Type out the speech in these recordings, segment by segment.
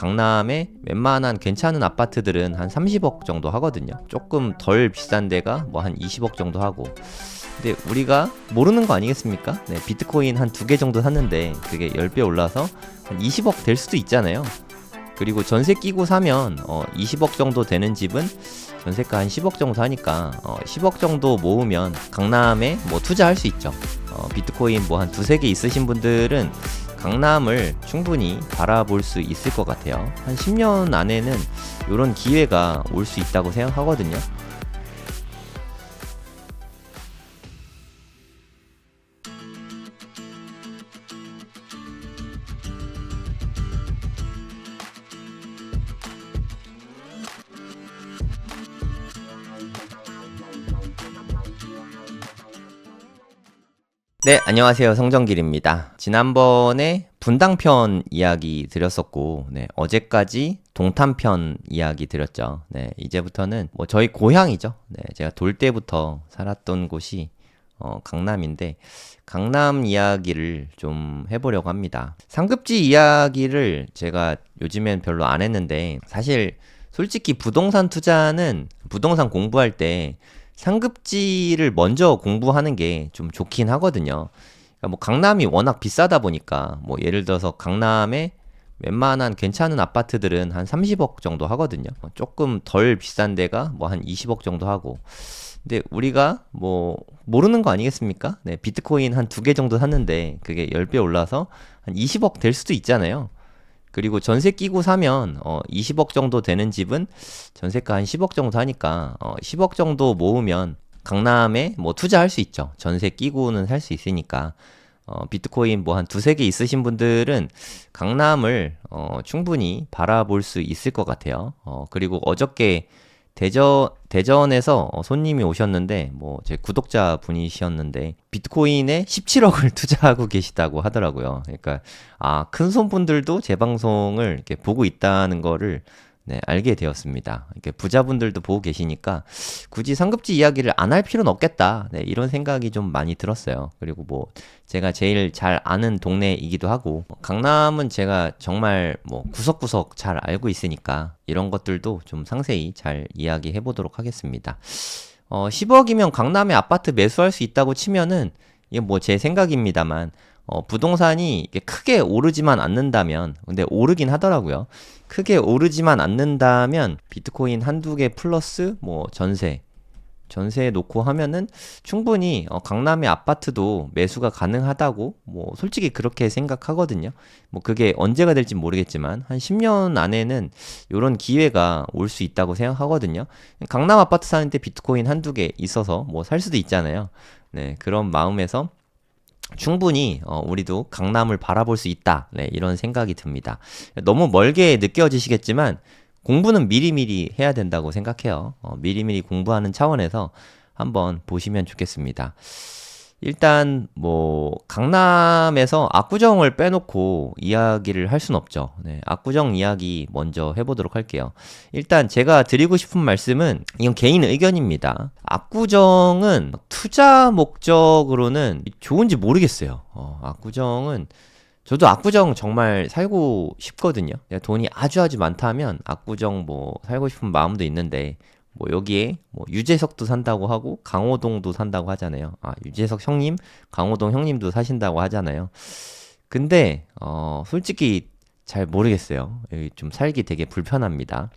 강남에 웬만한 괜찮은 아파트들은 한 30억 정도 하거든요. 조금 덜 비싼 데가 뭐 한 20억 정도 하고. 근데 우리가 모르는 거 아니겠습니까? 네, 비트코인 한 2개 정도 샀는데 그게 10배 올라서 한 20억 될 수도 있잖아요. 그리고 전세 끼고 사면 20억 정도 되는 집은 전세가 한 10억 정도 하니까 10억 정도 모으면 강남에 뭐 투자할 수 있죠. 비트코인 뭐 한 2-3개 있으신 분들은 강남을 충분히 바라볼 수 있을 것 같아요. 한 10년 안에는 이런 기회가 올 수 있다고 생각하거든요. 네, 안녕하세요. 성정길입니다. 지난번에 분당편 이야기 드렸었고, 네, 어제까지 동탄편 이야기 드렸죠. 네, 이제부터는 뭐 저희 고향이죠. 네, 제가 돌 때부터 살았던 곳이 강남인데, 강남 이야기를 좀 해보려고 합니다. 상급지 이야기를 제가 요즘엔 별로 안 했는데, 사실 솔직히 부동산 투자는 부동산 공부할 때 상급지를 먼저 공부하는 게 좀 좋긴 하거든요. 그러니까 뭐 강남이 워낙 비싸다 보니까 뭐 예를 들어서 강남에 웬만한 괜찮은 아파트들은 한 30억 정도 하거든요. 조금 덜 비싼 데가 뭐 한 20억 정도 하고. 근데 우리가 뭐 모르는 거 아니겠습니까? 네, 비트코인 한 2개 정도 샀는데 그게 10배 올라서 한 20억 될 수도 있잖아요. 그리고 전세 끼고 사면 20억 정도 되는 집은 전세가 한 10억 정도 하니까 10억 정도 모으면 강남에 뭐 투자할 수 있죠. 전세 끼고는 살 수 있으니까. 비트코인 뭐 한 2-3개 있으신 분들은 강남을 충분히 바라볼 수 있을 것 같아요. 그리고 어저께 대전에서 손님이 오셨는데 뭐 제 구독자 분이셨는데 비트코인에 17억을 투자하고 계시다고 하더라고요. 그러니까 큰 손분들도 제 방송을 이렇게 보고 있다는 거를 네, 알게 되었습니다. 이렇게 부자분들도 보고 계시니까 굳이 상급지 이야기를 안 할 필요는 없겠다. 네, 이런 생각이 좀 많이 들었어요. 그리고 뭐 제가 제일 잘 아는 동네이기도 하고 강남은 제가 정말 뭐 구석구석 잘 알고 있으니까 이런 것들도 좀 상세히 잘 이야기해 보도록 하겠습니다. 10억이면 강남에 아파트 매수할 수 있다고 치면은 이게 뭐 제 생각입니다만 부동산이 크게 오르지만 않는다면, 근데 오르긴 하더라고요. 크게 오르지만 않는다면 비트코인 한두 개 플러스 뭐 전세 놓고 하면은 충분히 강남의 아파트도 매수가 가능하다고 뭐 솔직히 그렇게 생각하거든요. 뭐 그게 언제가 될지 모르겠지만 한 10년 안에는 이런 기회가 올 수 있다고 생각하거든요. 강남 아파트 사는데 비트코인 한두 개 있어서 뭐 살 수도 있잖아요. 네, 그런 마음에서 충분히 우리도 강남을 바라볼 수 있다. 네, 이런 생각이 듭니다. 너무 멀게 느껴지시겠지만 공부는 미리미리 해야 된다고 생각해요. 미리미리 공부하는 차원에서 한번 보시면 좋겠습니다. 일단 뭐 강남에서 압구정을 빼놓고 이야기를 할 순 없죠. 네, 압구정 이야기 먼저 해보도록 할게요. 일단 제가 드리고 싶은 말씀은 이건 개인 의견입니다. 압구정은 투자 목적으로는 좋은지 모르겠어요. 압구정은 저도 압구정 정말 살고 싶거든요. 돈이 아주 많다면 압구정 뭐 살고 싶은 마음도 있는데 뭐 여기에 뭐 유재석도 산다고 하고 강호동도 산다고 하잖아요. 유재석 형님, 강호동 형님도 사신다고 하잖아요. 근데 솔직히 잘 모르겠어요. 여기 좀 살기 되게 불편합니다.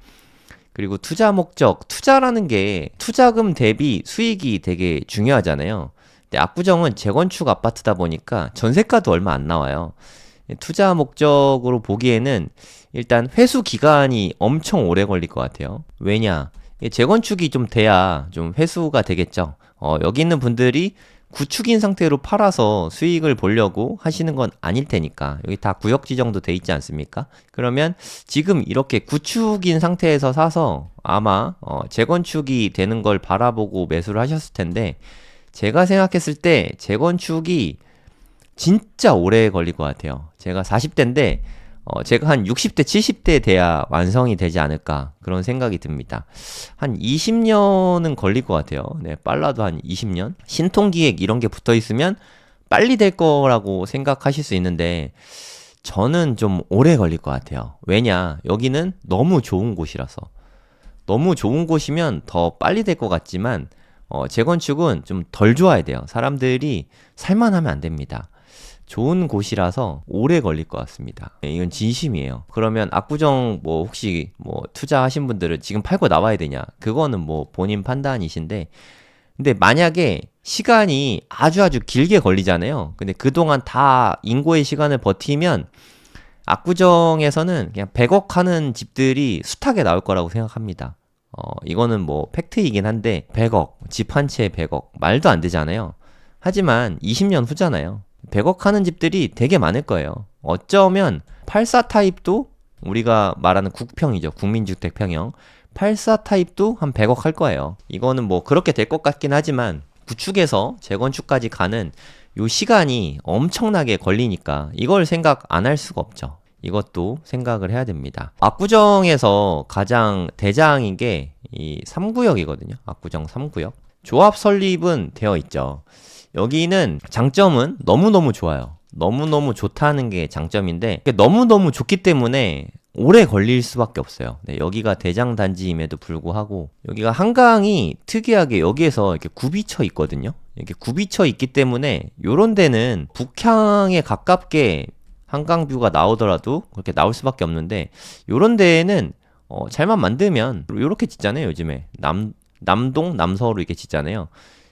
그리고 투자 목적, 투자라는 게 투자금 대비 수익이 되게 중요하잖아요. 근데 압구정은 재건축 아파트다 보니까 전세가도 얼마 안 나와요. 투자 목적으로 보기에는 일단 회수 기간이 엄청 오래 걸릴 것 같아요. 왜냐? 재건축이 좀 돼야 좀 회수가 되겠죠. 여기 있는 분들이 구축인 상태로 팔아서 수익을 보려고 하시는 건 아닐 테니까. 여기 다 구역 지정도 돼 있지 않습니까? 그러면 지금 이렇게 구축인 상태에서 사서 아마 재건축이 되는 걸 바라보고 매수를 하셨을 텐데 제가 생각했을 때 재건축이 진짜 오래 걸릴 것 같아요. 제가 40대인데 제가 한 60대, 70대 돼야 완성이 되지 않을까 그런 생각이 듭니다. 한 20년은 걸릴 것 같아요. 네, 빨라도 한 20년? 신통기획 이런 게 붙어 있으면 빨리 될 거라고 생각하실 수 있는데 저는 좀 오래 걸릴 것 같아요. 왜냐? 여기는 너무 좋은 곳이라서. 너무 좋은 곳이면 더 빨리 될 것 같지만, 재건축은 좀 덜 좋아야 돼요. 사람들이 살만하면 안 됩니다. 좋은 곳이라서 오래 걸릴 것 같습니다. 네, 이건 진심이에요. 그러면 압구정 뭐 혹시 뭐 투자하신 분들은 지금 팔고 나와야 되냐? 그거는 뭐 본인 판단이신데, 근데 만약에 시간이 아주 길게 걸리잖아요. 근데 그동안 다 인고의 시간을 버티면 압구정에서는 그냥 100억 하는 집들이 숱하게 나올 거라고 생각합니다. 이거는 뭐 팩트이긴 한데 100억, 집 한 채에 100억 말도 안 되잖아요. 하지만 20년 후잖아요. 100억 하는 집들이 되게 많을 거예요. 어쩌면 84 타입도 우리가 말하는 국평이죠. 국민주택평형. 84 타입도 한 100억 할 거예요. 이거는 뭐 그렇게 될 것 같긴 하지만 구축에서 재건축까지 가는 요 시간이 엄청나게 걸리니까 이걸 생각 안 할 수가 없죠. 이것도 생각을 해야 됩니다. 압구정에서 가장 대장인 게 이 3구역이거든요. 압구정 3구역. 조합 설립은 되어 있죠. 여기는 장점은 너무너무 좋아요. 너무너무 좋다는 게 장점인데 너무너무 좋기 때문에 오래 걸릴 수밖에 없어요. 네, 여기가 대장 단지임에도 불구하고 여기가 한강이 특이하게 여기에서 이렇게 굽이 쳐 있거든요. 이렇게 굽이 쳐 있기 때문에 요런 데는 북향에 가깝게 한강 뷰가 나오더라도 그렇게 나올 수밖에 없는데 요런 데에는 잘만 만들면 요렇게 짓잖아요. 요즘에 남동, 남서로 이렇게 짓잖아요.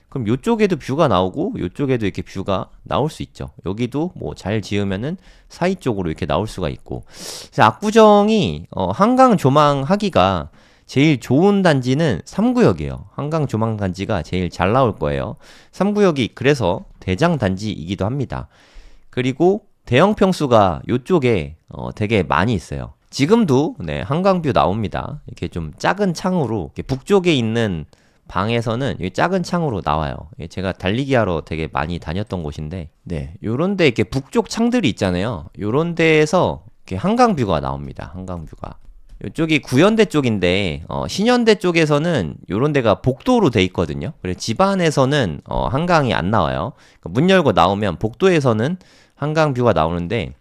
그럼 요쪽에도 뷰가 나오고 요쪽에도 이렇게 뷰가 나올 수 있죠. 여기도 뭐 잘 지으면은 사이 쪽으로 이렇게 나올 수가 있고. 그래서 압구정이 한강 조망하기가 제일 좋은 단지는 3구역이에요. 한강 조망 단지가 제일 잘 나올 거예요. 3구역이 그래서 대장 단지이기도 합니다. 그리고 대형 평수가 요쪽에 되게 많이 있어요. 지금도 네, 한강뷰 나옵니다. 이렇게 좀 작은 창으로 이렇게 북쪽에 있는 방에서는 이 작은 창으로 나와요. 제가 달리기 하러 되게 많이 다녔던 곳인데, 네, 요런데 이렇게 북쪽 창들이 있잖아요. 요런 데에서 이렇게 한강뷰가 나옵니다. 한강뷰가. 이쪽이 구연대 쪽인데, 신연대 쪽에서는 요런 데가 복도로 돼 있거든요. 그래서 집안에서는 한강이 안 나와요. 그러니까 문 열고 나오면 복도에서는 한강뷰가 나오는데,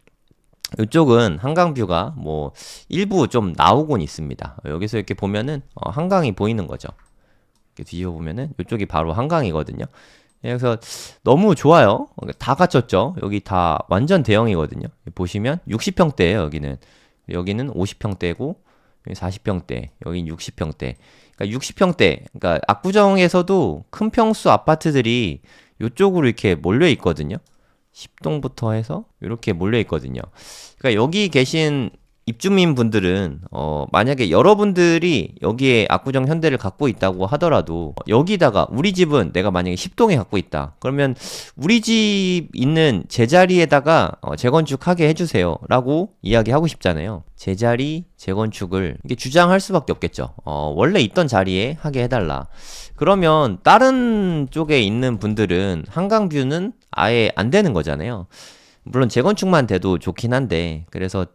이쪽은 한강뷰가 뭐 일부 좀 나오곤 있습니다. 여기서 이렇게 보면은 한강이 보이는 거죠. 이렇게 뒤져보면은 이쪽이 바로 한강이거든요. 그래서 너무 좋아요. 다 갖췄죠. 여기 다 완전 대형이거든요. 보시면 60평대예요. 여기는 50평대고 40평대, 여긴 60평대. 그러니까 60평대. 그러니까 압구정에서도 큰 평수 아파트들이 이쪽으로 이렇게 몰려 있거든요. 10동부터 해서 이렇게 몰려 있거든요. 그러니까 여기 계신 입주민 분들은 만약에 여러분들이 여기에 압구정 현대를 갖고 있다고 하더라도 여기다가 우리 집은 내가 만약에 10동에 갖고 있다. 그러면 우리 집 있는 제자리에다가 재건축하게 해주세요 라고 이야기하고 싶잖아요. 제자리 재건축을 이게 주장할 수밖에 없겠죠. 원래 있던 자리에 하게 해달라. 그러면 다른 쪽에 있는 분들은 한강뷰는 아예 안 되는 거잖아요. 물론 재건축만 돼도 좋긴 한데 그래서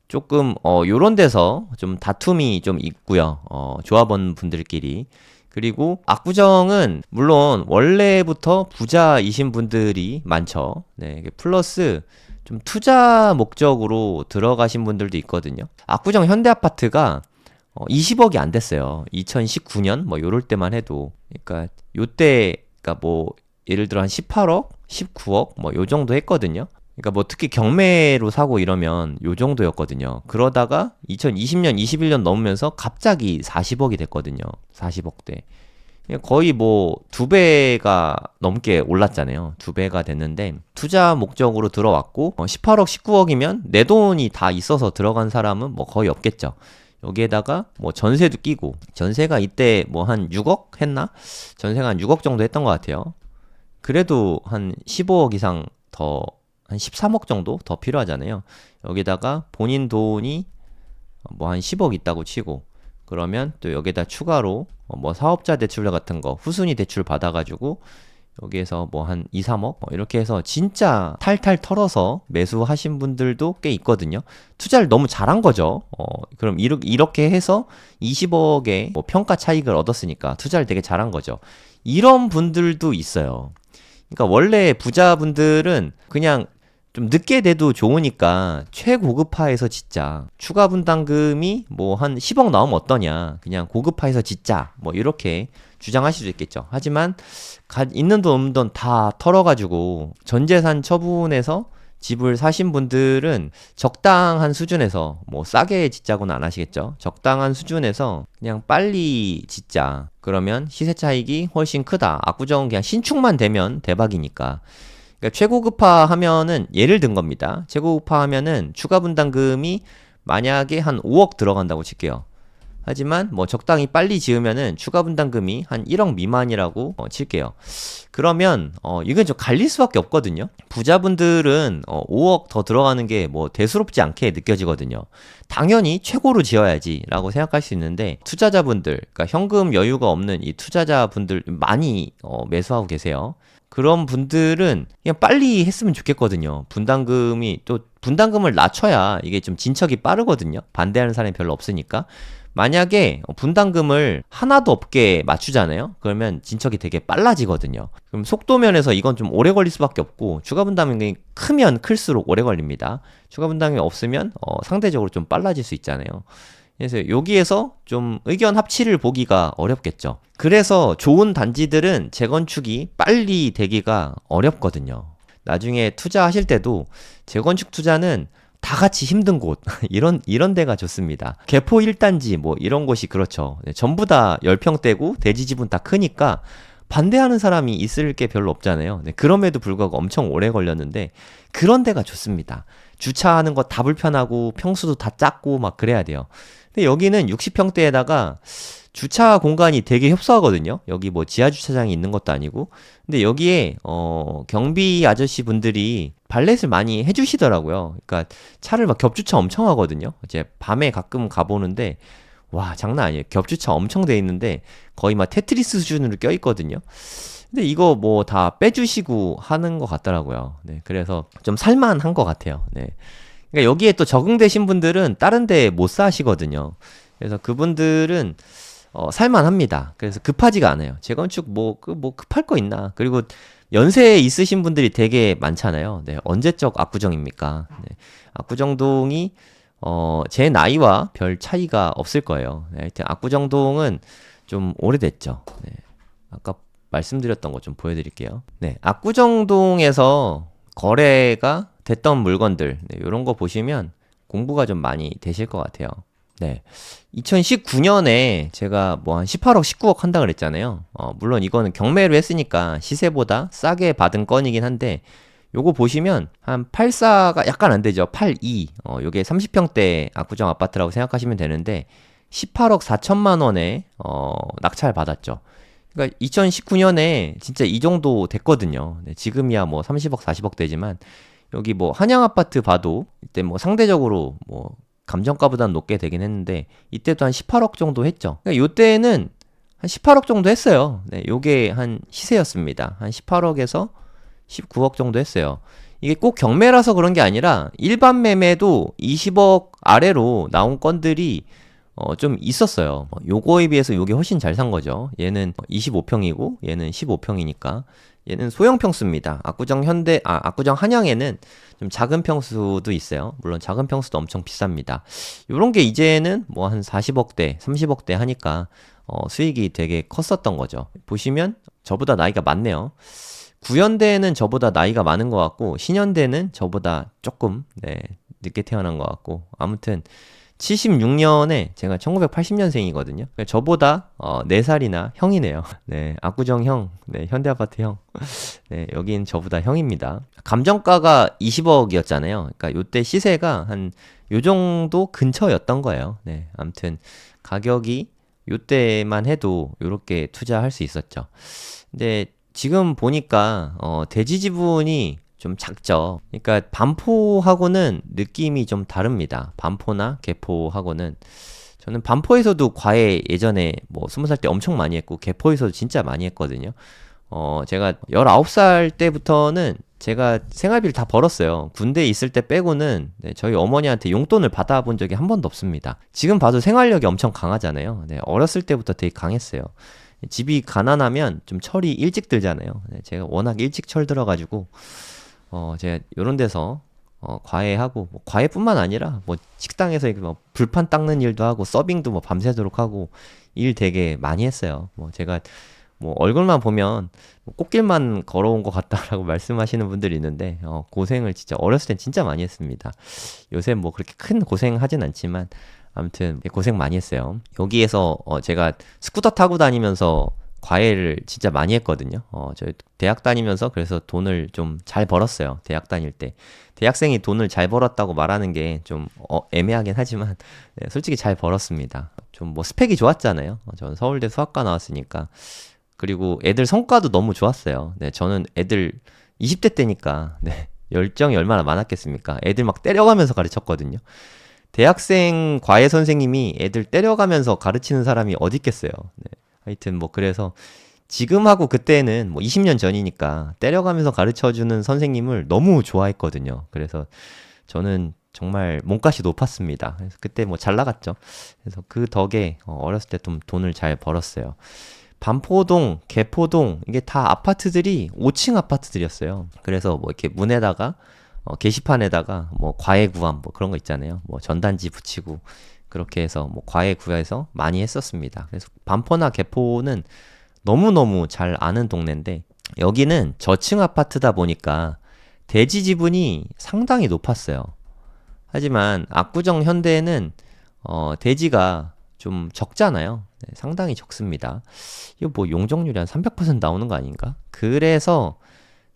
조금 요런 데서 좀 다툼이 좀 있고요. 조합원 분들끼리. 그리고 압구정은 물론 원래부터 부자이신 분들이 많죠. 네, 플러스 좀 투자 목적으로 들어가신 분들도 있거든요. 압구정 현대아파트가 20억이 안 됐어요. 2019년 뭐 요럴 때만 해도. 그러니까 요때 그러니까 뭐 예를 들어 한 18억, 19억 뭐 요 정도 했거든요. 그러니까 뭐 특히 경매로 사고 이러면 요 정도였거든요. 그러다가 2020년, 21년 넘으면서 갑자기 40억이 됐거든요. 40억대. 거의 뭐 2배가 넘게 올랐잖아요. 2배가 됐는데 투자 목적으로 들어왔고 18억, 19억이면 내 돈이 다 있어서 들어간 사람은 뭐 거의 없겠죠. 여기에다가 뭐 전세도 끼고 전세가 이때 뭐 한 6억 했나? 전세가 한 6억 정도 했던 것 같아요. 그래도 한 15억 이상 더 한 13억 정도 더 필요하잖아요. 여기다가 본인 돈이 뭐 한 10억 있다고 치고 그러면 또 여기다 추가로 뭐 사업자 대출 같은 거 후순위 대출 받아가지고 여기에서 뭐 한 2, 3억 이렇게 해서 진짜 탈탈 털어서 매수하신 분들도 꽤 있거든요. 투자를 너무 잘한 거죠. 그럼 이렇게 해서 20억의 뭐 평가 차익을 얻었으니까 투자를 되게 잘한 거죠. 이런 분들도 있어요. 그러니까 원래 부자분들은 그냥 좀 늦게 돼도 좋으니까 최고급화해서 짓자. 추가 분담금이 뭐 한 10억 나오면 어떠냐. 그냥 고급화해서 짓자. 뭐 이렇게 주장하실 수 있겠죠. 하지만 있는 돈 없는 돈 다 털어가지고 전재산 처분해서 집을 사신 분들은 적당한 수준에서 뭐 싸게 짓자고는 안 하시겠죠. 적당한 수준에서 그냥 빨리 짓자. 그러면 시세 차익이 훨씬 크다. 압구정은 그냥 신축만 되면 대박이니까. 그러니까 최고급화 하면은 예를 든 겁니다. 최고급화 하면은 추가 분담금이 만약에 한 5억 들어간다고 칠게요. 하지만 뭐 적당히 빨리 지으면은 추가 분담금이 한 1억 미만이라고 칠게요. 그러면 이건 좀 갈릴 수밖에 없거든요. 부자분들은 5억 더 들어가는 게 뭐 대수롭지 않게 느껴지거든요. 당연히 최고로 지어야지라고 생각할 수 있는데 투자자분들, 그러니까 현금 여유가 없는 이 투자자분들 많이 매수하고 계세요. 그런 분들은 그냥 빨리 했으면 좋겠거든요. 분담금을 낮춰야 이게 좀 진척이 빠르거든요. 반대하는 사람이 별로 없으니까. 만약에 분담금을 하나도 없게 맞추잖아요. 그러면 진척이 되게 빨라지거든요. 그럼 속도 면에서 이건 좀 오래 걸릴 수밖에 없고 추가 분담금이 크면 클수록 오래 걸립니다. 추가 분담금이 없으면 상대적으로 좀 빨라질 수 있잖아요. 그래서 여기에서 좀 의견 합치를 보기가 어렵겠죠. 그래서 좋은 단지들은 재건축이 빨리 되기가 어렵거든요. 나중에 투자하실 때도 재건축 투자는 다 같이 힘든 곳 이런 데가 좋습니다. 개포 1단지 뭐 이런 곳이 그렇죠. 전부 다 10평대고 대지 지분 다 크니까 반대하는 사람이 있을 게 별로 없잖아요. 그럼에도 불구하고 엄청 오래 걸렸는데 그런 데가 좋습니다. 주차하는 거 다 불편하고 평수도 다 작고 막 그래야 돼요. 근데 여기는 60평대에다가 주차 공간이 되게 협소하거든요. 여기 뭐 지하 주차장이 있는 것도 아니고. 근데 여기에 경비 아저씨 분들이 발렛을 많이 해주시더라고요. 그러니까 차를 막 겹주차 엄청 하거든요. 이제 밤에 가끔 가보는데 와 장난 아니에요. 겹주차 엄청 돼 있는데 거의 막 테트리스 수준으로 껴 있거든요. 근데 이거 뭐 다 빼주시고 하는 것 같더라고요. 네, 그래서 좀 살만한 것 같아요. 네. 그러니까 여기에 또 적응되신 분들은 다른 데 못 사시거든요. 그래서 그분들은 살만합니다. 그래서 급하지가 않아요. 재건축 뭐 급할 거 있나. 그리고 연세에 있으신 분들이 되게 많잖아요. 네, 언제적 압구정입니까? 네, 압구정동이 제 나이와 별 차이가 없을 거예요. 네, 하여튼 압구정동은 좀 오래됐죠. 네, 아까 말씀드렸던 거 좀 보여드릴게요. 네, 압구정동에서 거래가 됐던 물건들, 네, 이런 거 보시면 공부가 좀 많이 되실 것 같아요. 네. 2019년에 제가 뭐 한 18억, 19억 한다 그랬잖아요. 물론 이거는 경매로 했으니까 시세보다 싸게 받은 건이긴 한데, 요거 보시면 한 84가 약간 안 되죠. 82. 요게 30평대 압구정 아파트라고 생각하시면 되는데, 18억 4천만 원에, 낙찰 받았죠. 그러니까 2019년에 진짜 이 정도 됐거든요. 네, 지금이야 뭐 30억, 40억 되지만, 여기 뭐 한양 아파트 봐도 이때 뭐 상대적으로 뭐 감정가보다는 높게 되긴 했는데 이때도 한 18억 정도 했죠. 그러니까 이때는 한 18억 정도 했어요. 네, 요게 한 시세였습니다. 한 18억에서 19억 정도 했어요. 이게 꼭 경매라서 그런 게 아니라 일반 매매도 20억 아래로 나온 건들이 좀 있었어요. 요거에 비해서 요게 훨씬 잘 산 거죠. 얘는 25평이고 얘는 15평이니까 얘는 소형 평수입니다. 압구정 한양에는 좀 작은 평수도 있어요. 물론 작은 평수도 엄청 비쌉니다. 요런 게 이제는 뭐 한 40억대, 30억대 하니까 수익이 되게 컸었던 거죠. 보시면 저보다 나이가 많네요. 구연대는 저보다 나이가 많은 것 같고 신연대는 저보다 조금 늦게 태어난 것 같고 아무튼 76년에 제가 1980년생이거든요. 저보다 4살이나 형이네요. 네, 압구정 형, 네, 현대아파트 형. 네, 여긴 저보다 형입니다. 감정가가 20억이었잖아요. 그러니까 요때 시세가 한 요 정도 근처였던 거예요. 네, 아무튼 가격이 요때만 해도 요렇게 투자할 수 있었죠. 근데 지금 보니까 대지 지분이 좀 작죠. 그러니까 반포하고는 느낌이 좀 다릅니다. 반포나 개포하고는 저는 반포에서도 과외 예전에 뭐 20살 때 엄청 많이 했고 개포에서도 진짜 많이 했거든요. 제가 19살 때부터는 제가 생활비를 다 벌었어요. 군대에 있을 때 빼고는 저희 어머니한테 용돈을 받아본 적이 한 번도 없습니다. 지금 봐도 생활력이 엄청 강하잖아요. 네, 어렸을 때부터 되게 강했어요. 집이 가난하면 좀 철이 일찍 들잖아요. 네, 제가 워낙 일찍 철 들어가지고 제가 요런 데서 과외하고, 뭐 과외뿐만 아니라 뭐 식당에서 이렇게 뭐 불판 닦는 일도 하고 서빙도 뭐 밤새도록 하고 일 되게 많이 했어요. 뭐 제가 뭐 얼굴만 보면 뭐 꽃길만 걸어온 것 같다라고 말씀하시는 분들이 있는데 고생을 진짜 어렸을 땐 진짜 많이 했습니다. 요새 뭐 그렇게 큰 고생하진 않지만 아무튼 고생 많이 했어요. 여기에서 제가 스쿠터 타고 다니면서 과외를 진짜 많이 했거든요. 저 대학 다니면서 그래서 돈을 좀 잘 벌었어요. 대학 다닐 때. 대학생이 돈을 잘 벌었다고 말하는 게 좀 애매하긴 하지만 네, 솔직히 잘 벌었습니다. 좀 뭐 스펙이 좋았잖아요. 저는 서울대 수학과 나왔으니까. 그리고 애들 성과도 너무 좋았어요. 네, 저는 애들 20대 때니까 네, 열정이 얼마나 많았겠습니까? 애들 막 때려가면서 가르쳤거든요. 대학생 과외 선생님이 애들 때려가면서 가르치는 사람이 어디 있겠어요. 네. 하여튼 뭐 그래서 지금하고 그때는 뭐 20년 전이니까 때려가면서 가르쳐주는 선생님을 너무 좋아했거든요. 그래서 저는 정말 몸값이 높았습니다. 그래서 그때 뭐 잘 나갔죠. 그래서 그 덕에 어렸을 때 좀 돈을 잘 벌었어요. 반포동, 개포동 이게 다 아파트들이 5층 아파트들이었어요. 그래서 뭐 이렇게 문에다가 게시판에다가 뭐 과외 구함 뭐 그런 거 있잖아요. 뭐 전단지 붙이고 그렇게 해서 뭐 과외 구해서 많이 했었습니다. 그래서 반포나 개포는 너무너무 잘 아는 동네인데 여기는 저층 아파트다 보니까 대지 지분이 상당히 높았어요. 하지만 압구정 현대에는 대지가 좀 적잖아요. 네, 상당히 적습니다. 이거 뭐 용적률이 한 300% 나오는 거 아닌가? 그래서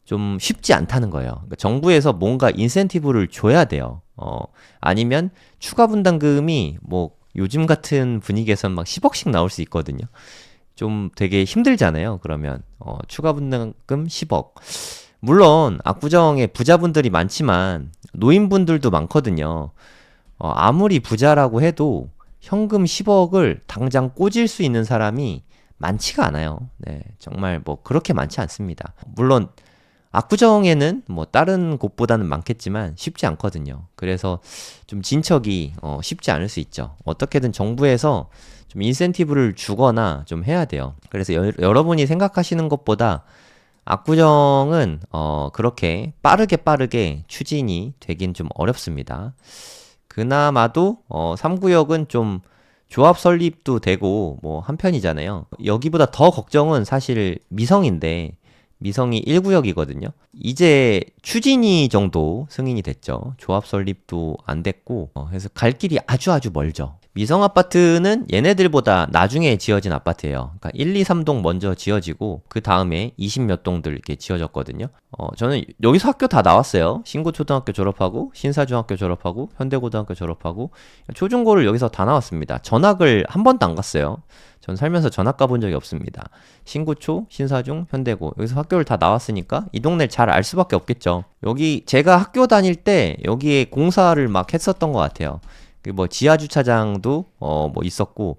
좀 쉽지 않다는 거예요. 그러니까 정부에서 뭔가 인센티브를 줘야 돼요. 아니면 추가 분담금이 뭐 요즘 같은 분위기에선 막 10억씩 나올 수 있거든요. 좀 되게 힘들잖아요. 그러면 추가 분담금 10억. 물론 압구정에 부자분들이 많지만 노인분들도 많거든요. 아무리 부자라고 해도 현금 10억을 당장 꽂을 수 있는 사람이 많지가 않아요. 네, 정말 뭐 그렇게 많지 않습니다. 물론 압구정에는 뭐 다른 곳보다는 많겠지만 쉽지 않거든요. 그래서 좀 진척이 쉽지 않을 수 있죠. 어떻게든 정부에서 좀 인센티브를 주거나 좀 해야 돼요. 그래서 여러분이 생각하시는 것보다 압구정은 그렇게 빠르게 추진이 되긴 좀 어렵습니다. 그나마도 3구역은 좀 조합 설립도 되고 뭐 한편이잖아요. 여기보다 더 걱정은 사실 미성인데 미성이 1구역이거든요. 이제 추진위 정도 승인이 됐죠. 조합 설립도 안 됐고 그래서 갈 길이 아주 멀죠. 미성 아파트는 얘네들보다 나중에 지어진 아파트예요. 그러니까 1, 2, 3동 먼저 지어지고 그 다음에 20몇 동들 이렇게 지어졌거든요. 저는 여기서 학교 다 나왔어요. 신고초등학교 졸업하고 신사중학교 졸업하고 현대고등학교 졸업하고 초중고를 여기서 다 나왔습니다. 전학을 한 번도 안 갔어요. 전 살면서 전학 가본 적이 없습니다. 신고초, 신사중, 현대고 여기서 학교를 다 나왔으니까 이 동네를 잘 알 수밖에 없겠죠. 여기 제가 학교 다닐 때 여기에 공사를 막 했었던 것 같아요. 뭐 지하 주차장도 뭐 있었고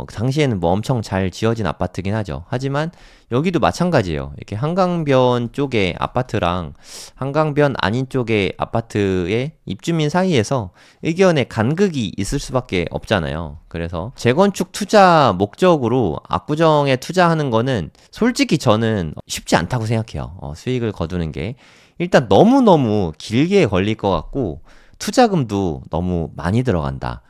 그 당시에는 뭐 엄청 잘 지어진 아파트긴 하죠. 하지만 여기도 마찬가지예요. 이렇게 한강변 쪽의 아파트랑 한강변 아닌 쪽의 아파트의 입주민 사이에서 의견의 간극이 있을 수밖에 없잖아요. 그래서 재건축 투자 목적으로 압구정에 투자하는 거는 솔직히 저는 쉽지 않다고 생각해요. 수익을 거두는 게 일단 너무너무 길게 걸릴 것 같고 투자금도 너무 많이 들어간다.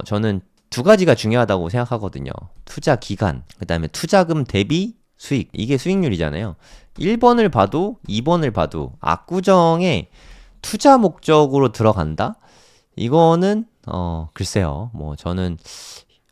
저는 두 가지가 중요하다고 생각하거든요. 투자 기간, 그 다음에 투자금 대비 수익. 이게 수익률이잖아요. 1번을 봐도 2번을 봐도 압구정에 투자 목적으로 들어간다? 이거는 글쎄요. 뭐 저는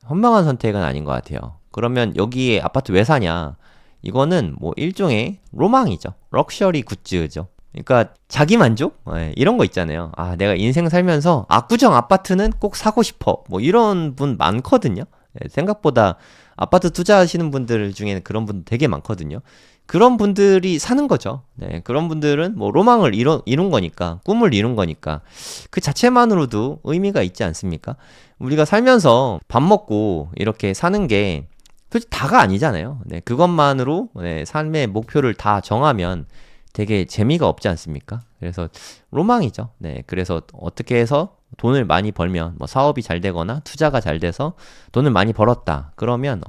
현명한 선택은 아닌 것 같아요. 그러면 여기에 아파트 왜 사냐? 이거는 뭐 일종의 로망이죠. 럭셔리 굿즈죠. 그러니까 자기 만족? 네, 이런 거 있잖아요. 아, 내가 인생 살면서 압구정 아파트는 꼭 사고 싶어. 뭐 이런 분 많거든요. 네, 생각보다 아파트 투자하시는 분들 중에는 그런 분들 되게 많거든요. 그런 분들이 사는 거죠. 네, 그런 분들은 뭐 로망을 이룬 거니까, 꿈을 이룬 거니까 그 자체만으로도 의미가 있지 않습니까? 우리가 살면서 밥 먹고 이렇게 사는 게 솔직히 다가 아니잖아요. 네, 그것만으로 네, 삶의 목표를 다 정하면 되게 재미가 없지 않습니까? 그래서 로망이죠. 네, 그래서 어떻게 해서 돈을 많이 벌면 뭐 사업이 잘 되거나 투자가 잘 돼서 돈을 많이 벌었다. 그러면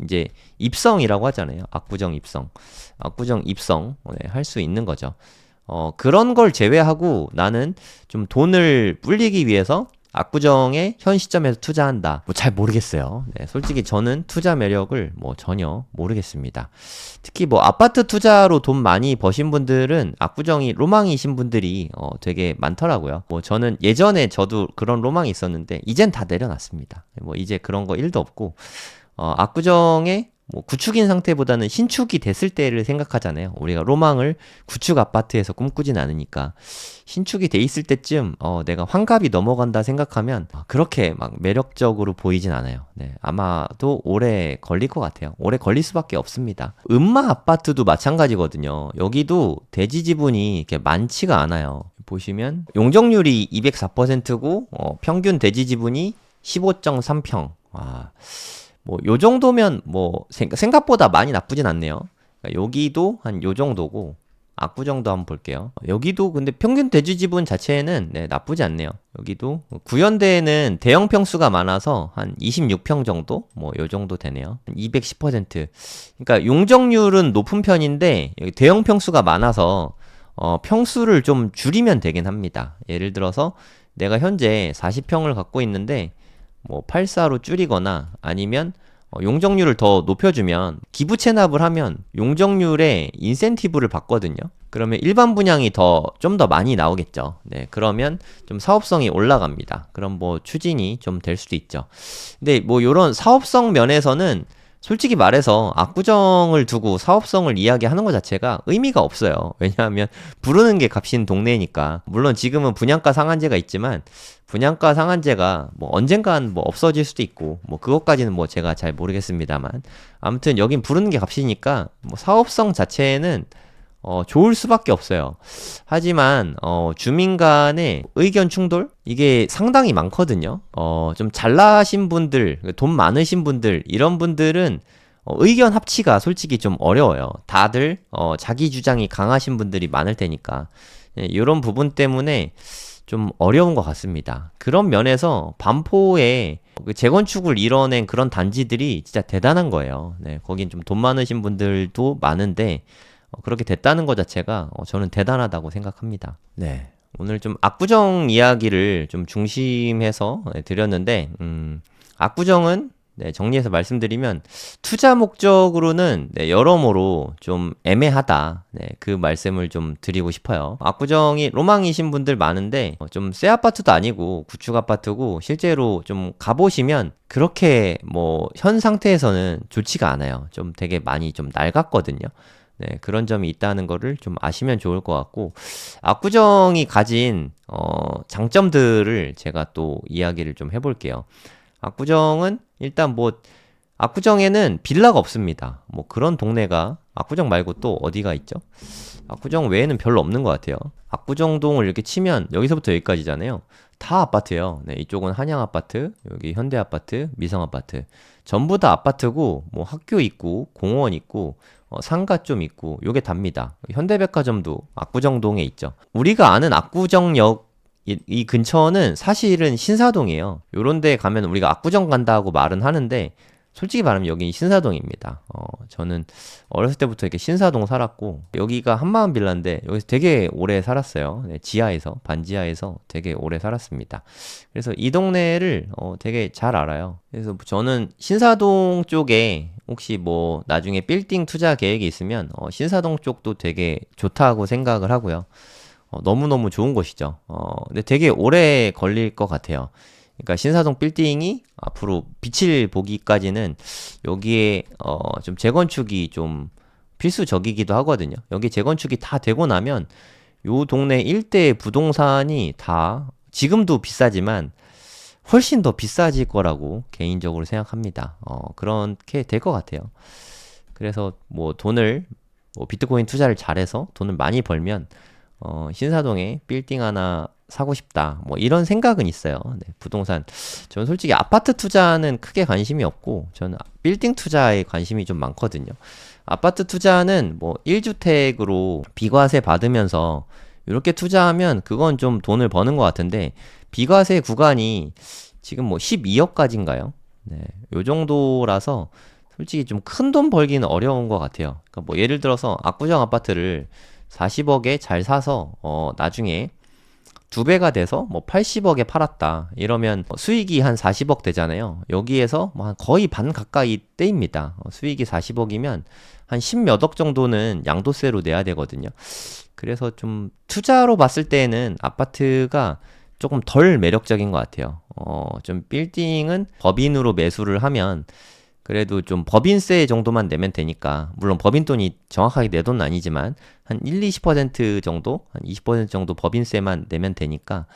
이제 입성이라고 하잖아요. 압구정 입성. 압구정 입성 네, 할 수 있는 거죠. 그런 걸 제외하고 나는 좀 돈을 불리기 위해서 압구정에 현 시점에서 투자한다. 뭐 잘 모르겠어요. 네, 솔직히 저는 투자 매력을 뭐 전혀 모르겠습니다. 특히 뭐 아파트 투자로 돈 많이 버신 분들은 압구정이 로망이신 분들이 되게 많더라고요. 뭐 저는 예전에 저도 그런 로망이 있었는데 이젠 다 내려놨습니다. 뭐 이제 그런 거 1도 없고 압구정에 뭐 구축인 상태보다는 신축이 됐을 때를 생각하잖아요. 우리가 로망을 구축 아파트에서 꿈꾸진 않으니까 신축이 돼 있을 때쯤 내가 환갑이 넘어간다 생각하면 그렇게 막 매력적으로 보이진 않아요. 네, 아마도 오래 걸릴 것 같아요. 오래 걸릴 수밖에 없습니다. 음마 아파트도 마찬가지거든요. 여기도 대지 지분이 이렇게 많지가 않아요. 보시면 용적률이 204%고 평균 대지 지분이 15.3평. 와. 뭐, 요 정도면, 뭐, 생각보다 많이 나쁘진 않네요. 그러니까 여기도 한 요 정도고, 압구정도 한번 볼게요. 여기도 근데 평균 대지 지분 자체는 네, 나쁘지 않네요. 여기도 구현대에는 대형 평수가 많아서 한 26평 정도? 뭐, 요 정도 되네요. 210%. 그러니까 용적률은 높은 편인데, 여기 대형 평수가 많아서, 평수를 좀 줄이면 되긴 합니다. 예를 들어서, 내가 현재 40평을 갖고 있는데, 뭐 84로 줄이거나 아니면 용적률을 더 높여주면 기부 체납을 하면 용적률에 인센티브를 받거든요. 그러면 일반 분양이 좀 더 많이 나오겠죠. 네, 그러면 좀 사업성이 올라갑니다. 그럼 뭐 추진이 좀 될 수도 있죠. 근데 뭐 요런 사업성 면에서는 솔직히 말해서 압구정을 두고 사업성을 이야기하는 것 자체가 의미가 없어요. 왜냐하면 부르는 게 값인 동네니까. 물론 지금은 분양가 상한제가 있지만 분양가 상한제가 뭐 언젠간 뭐 없어질 수도 있고 뭐 그것까지는 뭐 제가 잘 모르겠습니다만 아무튼 여긴 부르는 게 값이니까 뭐 사업성 자체는 좋을 수밖에 없어요. 하지만 주민 간의 의견 충돌 이게 상당히 많거든요. 좀 잘나신 분들, 돈 많으신 분들 이런 분들은 의견 합치가 솔직히 좀 어려워요. 다들 자기 주장이 강하신 분들이 많을 테니까 이런 부분 때문에 좀 어려운 것 같습니다. 그런 면에서 반포에 그 재건축을 이뤄낸 그런 단지들이 진짜 대단한 거예요. 네, 거긴 좀 돈 많으신 분들도 많은데 그렇게 됐다는 것 자체가 저는 대단하다고 생각합니다. 네. 오늘 좀 압구정 이야기를 좀 중심해서 드렸는데, 압구정은 네, 정리해서 말씀드리면 투자 목적으로는 네, 여러모로 좀 애매하다. 네, 그 말씀을 좀 드리고 싶어요. 압구정이 로망이신 분들 많은데 좀 새 아파트도 아니고 구축 아파트고 실제로 좀 가보시면 그렇게 뭐 현 상태에서는 좋지가 않아요. 좀 되게 많이 좀 낡았거든요. 네, 그런 점이 있다는 거를 좀 아시면 좋을 것 같고, 압구정이 가진, 장점들을 제가 또 이야기를 좀 해볼게요. 압구정은 일단 뭐, 압구정에는 빌라가 없습니다. 뭐 그런 동네가 압구정 말고 또 어디가 있죠? 압구정 외에는 별로 없는 것 같아요. 압구정동을 이렇게 치면 여기서부터 여기까지잖아요. 다 아파트예요. 네, 이쪽은 한양 아파트, 여기 현대 아파트, 미성 아파트. 전부 다 아파트고 뭐 학교 있고 공원 있고 상가 좀 있고 요게 답니다. 현대백화점도 압구정동에 있죠. 우리가 아는 압구정역 이 근처는 사실은 신사동이에요. 요런 데 가면 우리가 압구정 간다고 말은 하는데 솔직히 말하면 여기 신사동입니다. 저는 어렸을 때부터 이렇게 신사동 살았고 여기가 한마음 빌라인데 여기서 되게 오래 살았어요. 네, 지하에서 반지하에서 되게 오래 살았습니다. 그래서 이 동네를 되게 잘 알아요. 그래서 저는 신사동 쪽에 혹시 뭐 나중에 빌딩 투자 계획이 있으면 신사동 쪽도 되게 좋다고 생각을 하고요. 너무너무 좋은 곳이죠. 근데 되게 오래 걸릴 것 같아요. 그러니까 신사동 빌딩이 앞으로 빛을 보기까지는 여기에 좀 재건축이 좀 필수적이기도 하거든요. 여기 재건축이 다 되고 나면 요 동네 일대 부동산이 다 지금도 비싸지만 훨씬 더 비싸질 거라고 개인적으로 생각합니다. 그렇게 될 것 같아요. 그래서 뭐 돈을 뭐 비트코인 투자를 잘해서 돈을 많이 벌면 신사동에 빌딩 하나 사고 싶다. 뭐 이런 생각은 있어요. 네, 부동산. 저는 솔직히 아파트 투자는 크게 관심이 없고 저는 빌딩 투자에 관심이 좀 많거든요. 아파트 투자는 뭐 1주택으로 비과세 받으면서 이렇게 투자하면 그건 좀 돈을 버는 것 같은데 비과세 구간이 지금 뭐 12억까지인가요? 네, 요 정도라서 솔직히 좀 큰 돈 벌기는 어려운 것 같아요. 그러니까 뭐 예를 들어서 압구정 아파트를 40억에 잘 사서 나중에 2배가 돼서 뭐 80억에 팔았다 이러면 수익이 한 40억 되잖아요. 여기에서 뭐 거의 반 가까이 떼입니다. 수익이 40억이면 한 10몇 억 정도는 양도세로 내야 되거든요. 그래서 좀 투자로 봤을 때는 아파트가 조금 덜 매력적인 것 같아요. 좀 빌딩은 법인으로 매수를 하면 그래도 좀 법인세 정도만 내면 되니까, 물론 법인 돈이 정확하게 내 돈은 아니지만 한 1, 20% 정도, 한 20% 정도 법인세만 내면 되니까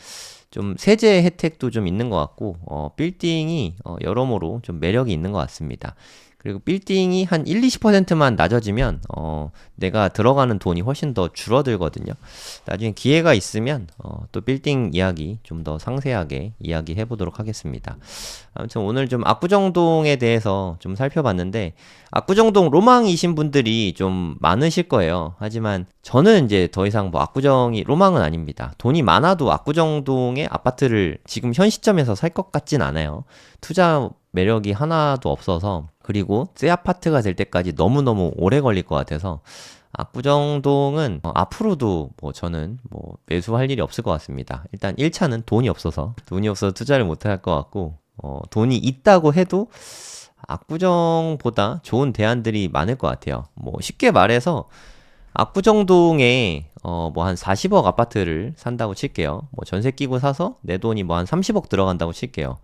좀 세제 혜택도 좀 있는 것 같고, 빌딩이 여러모로 좀 매력이 있는 것 같습니다. 그리고 빌딩이 한 1, 20%만 낮아지면 내가 들어가는 돈이 훨씬 더 줄어들거든요. 나중에 기회가 있으면 또 빌딩 이야기 좀 더 상세하게 이야기해 보도록 하겠습니다. 아무튼 오늘 좀 압구정동에 대해서 좀 살펴봤는데, 압구정동 로망이신 분들이 좀 많으실 거예요. 하지만 저는 이제 더 이상 뭐 압구정이 로망은 아닙니다. 돈이 많아도 압구정동의 아파트를 지금 현 시점에서 살 것 같진 않아요. 투자 매력이 하나도 없어서, 그리고 새 아파트가 될 때까지 너무너무 오래 걸릴 것 같아서 압구정동은 앞으로도 뭐 저는 뭐 매수할 일이 없을 것 같습니다. 일단 1차는 돈이 없어서 투자를 못 할 것 같고, 돈이 있다고 해도 압구정보다 좋은 대안들이 많을 것 같아요. 뭐 쉽게 말해서 압구정동에 뭐 한 40억 아파트를 산다고 칠게요. 뭐 전세 끼고 사서 내 돈이 뭐 한 30억 들어간다고 칠게요.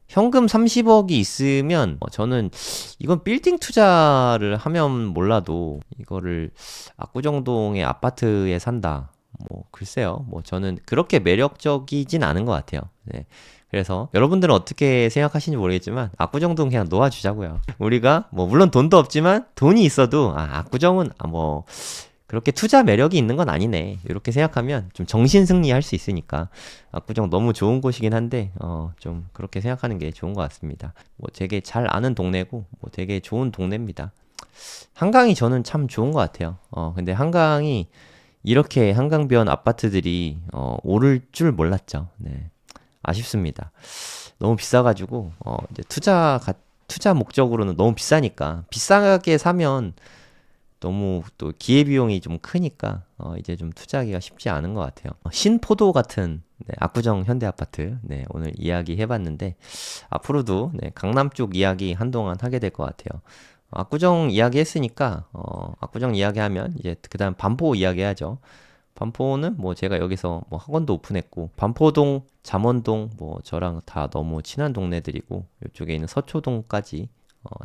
현금 30억이 있으면 저는 이건 빌딩 투자를 하면 몰라도 이거를 압구정동의 아파트에 산다. 뭐 글쎄요. 뭐 저는 그렇게 매력적이진 않은 것 같아요. 네. 그래서 여러분들은 어떻게 생각하시는지 모르겠지만 압구정동 그냥 놓아주자고요. 우리가 뭐 물론 돈도 없지만 돈이 있어도 압구정은 뭐 그렇게 투자 매력이 있는 건 아니네, 이렇게 생각하면 좀 정신 승리할 수 있으니까 압구정 너무 좋은 곳이긴 한데 좀 그렇게 생각하는 게 좋은 것 같습니다. 뭐 되게 잘 아는 동네고 뭐 되게 좋은 동네입니다. 한강이 저는 참 좋은 것 같아요. 근데 한강이 이렇게 한강변 아파트들이 오를 줄 몰랐죠. 네. 아쉽습니다. 너무 비싸가지고 이제 투자 목적으로는 너무 비싸니까, 비싸게 사면 너무 또 기회비용이 좀 크니까 이제 좀 투자하기가 쉽지 않은 것 같아요. 신포도 같은 압구정 현대아파트 오늘 이야기 해봤는데, 앞으로도 강남 쪽 이야기 한동안 하게 될 것 같아요. 압구정 이야기 했으니까 압구정 이야기하면 이제 그 다음 반포 이야기 하죠. 반포는 뭐 제가 여기서 뭐 학원도 오픈했고, 반포동, 잠원동 뭐 저랑 다 너무 친한 동네들이고, 이쪽에 있는 서초동까지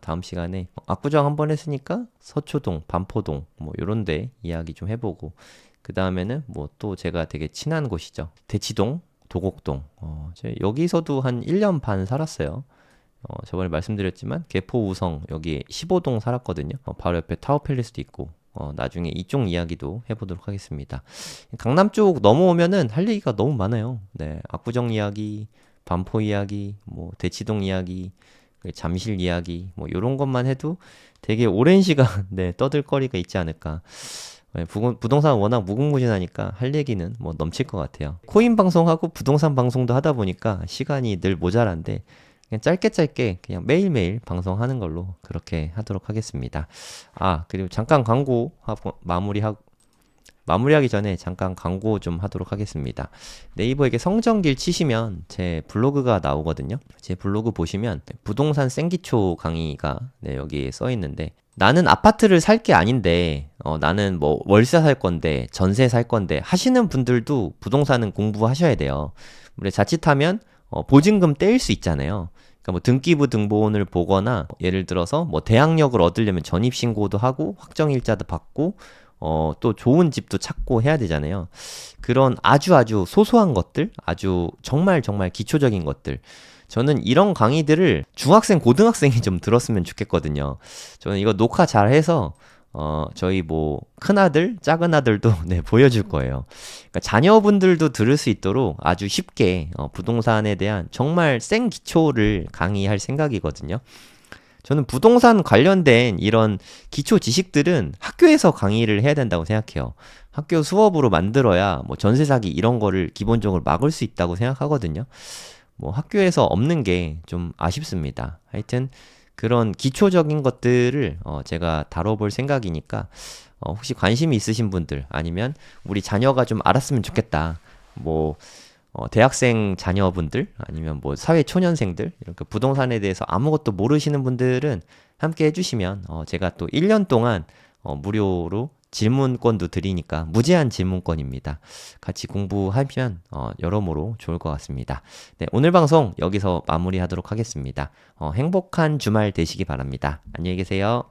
다음 시간에 압구정 한번 했으니까 서초동, 반포동 뭐 요런데 이야기 좀 해보고, 그 다음에는 뭐 또 제가 되게 친한 곳이죠. 대치동, 도곡동. 여기서도 한 1년 반 살았어요. 저번에 말씀드렸지만 개포 우성 여기 15동 살았거든요. 바로 옆에 타워팰리스도 있고, 나중에 이쪽 이야기도 해보도록 하겠습니다. 강남 쪽 넘어오면은 할 얘기가 너무 많아요. 네, 압구정 이야기, 반포 이야기, 뭐 대치동 이야기, 잠실 이야기, 뭐 요런 것만 해도 되게 오랜 시간 떠들 거리가 있지 않을까. 부동산 워낙 무궁무진하니까 할 얘기는 뭐 넘칠 것 같아요. 코인 방송하고 부동산 방송도 하다 보니까 시간이 늘 모자란데, 그냥 짧게 그냥 매일매일 방송하는 걸로 그렇게 하도록 하겠습니다. 그리고 잠깐 광고하고 마무리하기 전에 잠깐 광고 좀 하도록 하겠습니다. 네이버에게 성정길 치시면 제 블로그가 나오거든요. 제 블로그 보시면 부동산 생기초 강의가 여기 써 있는데, 나는 아파트를 살 게 아닌데 나는 뭐 월세 살 건데 전세 살 건데 하시는 분들도 부동산은 공부하셔야 돼요. 우리 자칫하면 보증금 떼일 수 있잖아요. 그러니까 뭐 등기부 등본을 보거나, 예를 들어서 뭐 대학력을 얻으려면 전입신고도 하고 확정일자도 받고 또 좋은 집도 찾고 해야 되잖아요. 그런 아주 소소한 것들, 아주 정말 기초적인 것들, 저는 이런 강의들을 중학생, 고등학생이 좀 들었으면 좋겠거든요. 저는 이거 녹화 잘 해서 저희 뭐 큰아들, 작은아들도 보여줄 거예요. 그러니까 자녀분들도 들을 수 있도록 아주 쉽게 부동산에 대한 정말 생 기초를 강의할 생각이거든요. 저는 부동산 관련된 이런 기초 지식들은 학교에서 강의를 해야 된다고 생각해요. 학교 수업으로 만들어야 뭐 전세 사기 이런 거를 기본적으로 막을 수 있다고 생각하거든요. 뭐 학교에서 없는 게 좀 아쉽습니다. 하여튼 그런 기초적인 것들을 제가 다뤄볼 생각이니까 혹시 관심이 있으신 분들 아니면 우리 자녀가 좀 알았으면 좋겠다. 뭐 대학생 자녀분들 아니면 뭐 사회 초년생들 이렇게 부동산에 대해서 아무것도 모르시는 분들은 함께 해주시면 제가 또 1년 동안 무료로 질문권도 드리니까 무제한 질문권입니다. 같이 공부하면 여러모로 좋을 것 같습니다. 네, 오늘 방송 여기서 마무리하도록 하겠습니다. 행복한 주말 되시기 바랍니다. 안녕히 계세요.